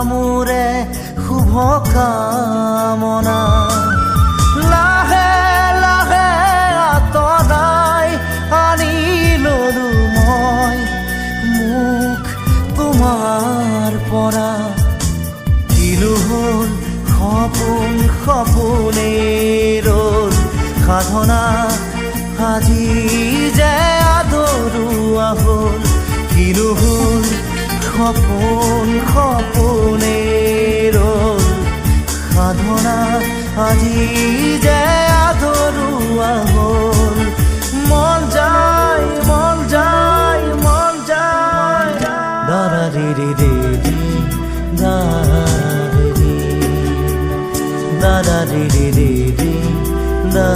মোৰে শুভ কামনা লাহে লাহে আঁতৰাই আনি ললো মই মুখ তোমাৰ পৰা কিলো হ'ল সপোন সপোনেই ৰ'ল সাধনা আজি যে আদৰুৱা হ'ল কিলো হ'ল সপোন সপোনেই ৰ'ল সাধনা আজি যে আদৰুৱা হ'ল মন যায় মন যায় মন যায় দাৰা ৰে ৰে ৰে দাৰা ৰে ৰে ৰে ৰে দা